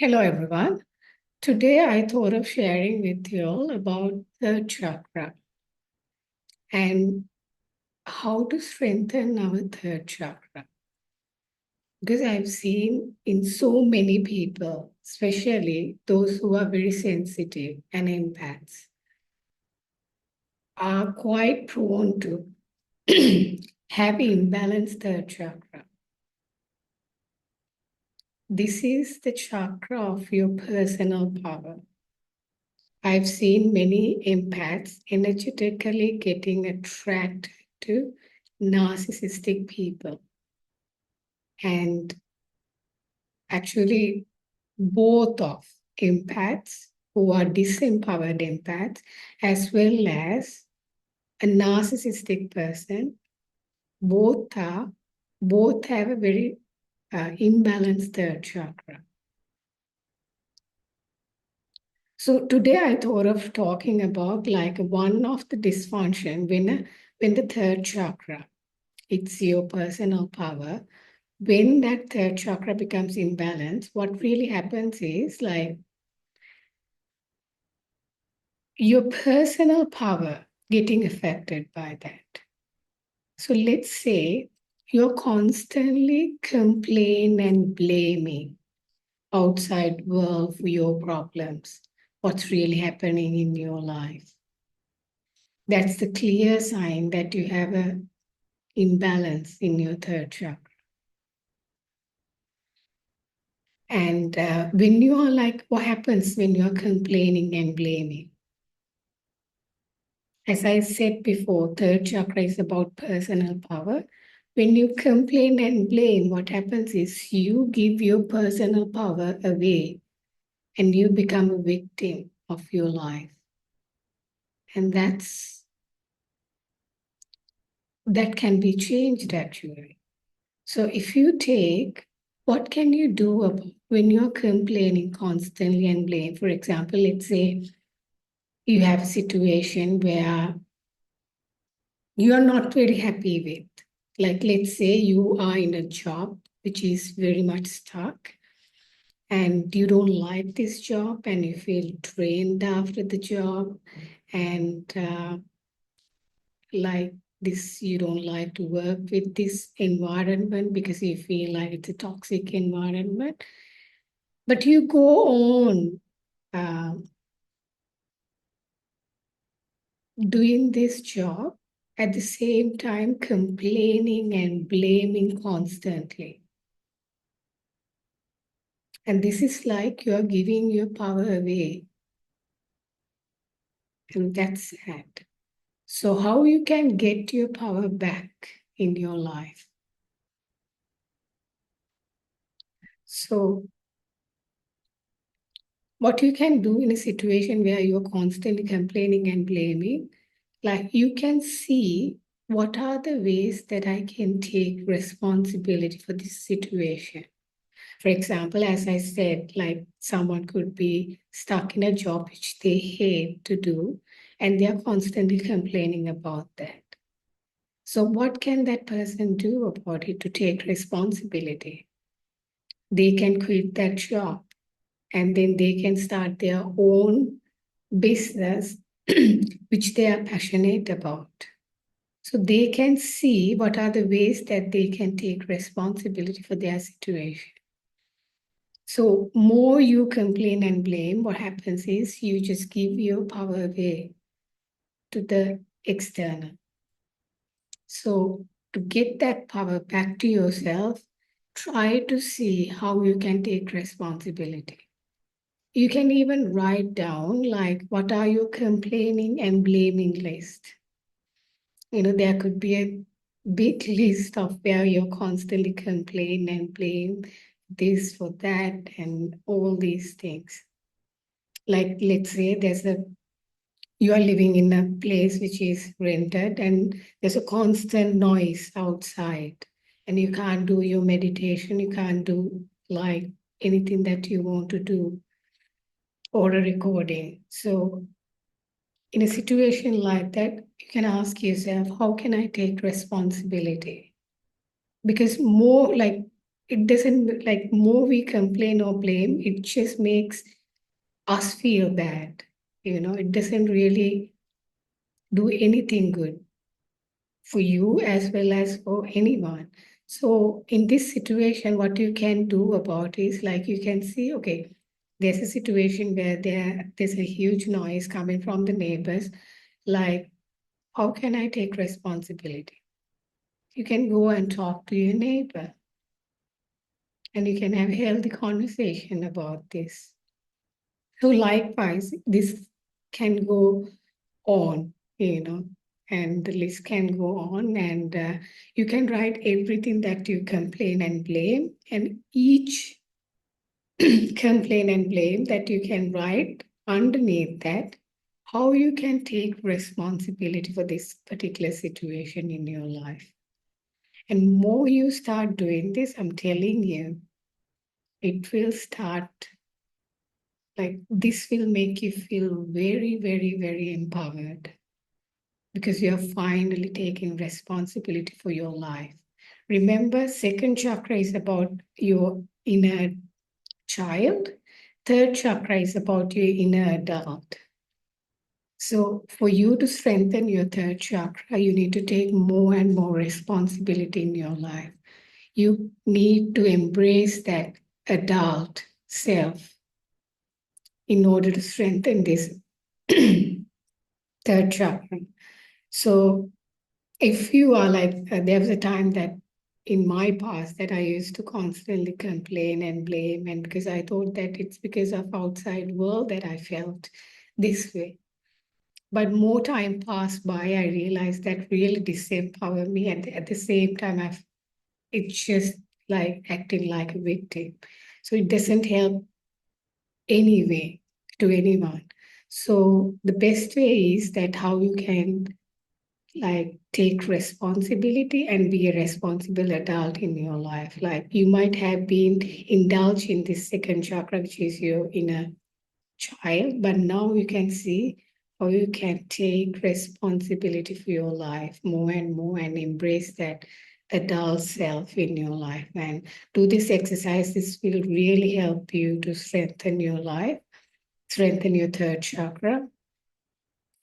Hello, everyone. Today, I thought of sharing with you all about the chakra and how to strengthen our third chakra. Because I've seen in so many people, especially those who are very sensitive and empaths, are quite prone to have imbalanced third chakra. This is the chakra of your personal power. I've seen many empaths energetically getting attracted to narcissistic people. And actually, both of empaths who are disempowered empaths, as well as a narcissistic person, both have a very imbalanced third chakra. So today I thought of talking about like one of the dysfunction when the third chakra, it's your personal power. When that third chakra becomes imbalanced, what really happens is like your personal power getting affected by that. So let's say you're constantly complaining and blaming outside world for your problems, what's really happening in your life. That's the clear sign that you have an imbalance in your third chakra. And when you are like, what happens when you are complaining and blaming? As I said before, third chakra is about personal power. When you complain and blame, what happens is you give your personal power away and you become a victim of your life. And that can be changed actually. So if you take, what can you do about when you're complaining constantly and blame? For example, let's say you have a situation where you are not very happy with. Like, let's say you are in a job which is very much stuck and you don't like this job and you feel drained after the job and like this, you don't like to work with this environment because you feel like it's a toxic environment. But you go on uh, doing this job at the same time complaining and blaming constantly. And this is like you're giving your power away. And that's sad. So how you can get your power back in your life? So what you can do in a situation where you're constantly complaining and blaming, like you can see what are the ways that I can take responsibility for this situation. For example, as I said, like someone could be stuck in a job which they hate to do, and they're constantly complaining about that. So, what can that person do about it to take responsibility? They can quit that job and then they can start their own business, which they are passionate about. So, they can see what are the ways that they can take responsibility for their situation. So more you complain and blame, what happens is you just give your power away to the external. So to get that power back to yourself, try to see how you can take responsibility. You can even write down like what are your complaining and blaming list. There could be a big list of where you constantly complain and blame this for that and all these things. Like let's say you are living in a place which is rented and there's a constant noise outside and you can't do your meditation, you can't do like anything that you want to do or a recording. So in a situation like that, you can ask yourself, how can I take responsibility? Because more like it doesn't, like, more we complain or blame, it just makes us feel bad. It doesn't really do anything good for you as well as for anyone. So in this situation, what you can do about is, like, you can see, okay, there's a situation where there's a huge noise coming from the neighbors. Like, how can I take responsibility? You can go and talk to your neighbor, and you can have a healthy conversation about this. So likewise, this can go on, and the list can go on, and you can write everything that you complain and blame, and each complain and blame that you can write underneath that, how you can take responsibility for this particular situation in your life. And more you start doing this, I'm telling you, it will start, like, this will make you feel very, very, very empowered, because you're finally taking responsibility for your life. Remember, second chakra is about your inner child. Third chakra is about your inner adult. So for you to strengthen your third chakra, you need to take more and more responsibility in your life. You need to embrace that adult self in order to strengthen this third chakra. So if you are like, there was a time that in my past that I used to constantly complain and blame, and because I thought that it's because of outside world that I felt this way. But more time passed by, I realized that really disempowered me, and at the same time, it's just like acting like a victim. So it doesn't help anyway to anyone. So the best way is that how you can, like, take responsibility and be a responsible adult in your life. Like, you might have been indulged in this second chakra, which is your inner child, but now you can see how you can take responsibility for your life more and more, and embrace that adult self in your life, and do this exercise. This will really help you to strengthen your life, strengthen your third chakra,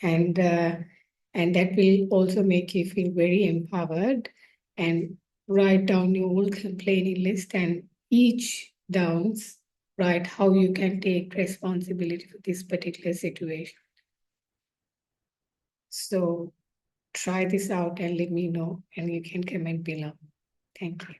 and that will also make you feel very empowered. And write down your whole complaining list, and each downs write how you can take responsibility for this particular situation. So try this out and let me know, and you can comment below. Thank you.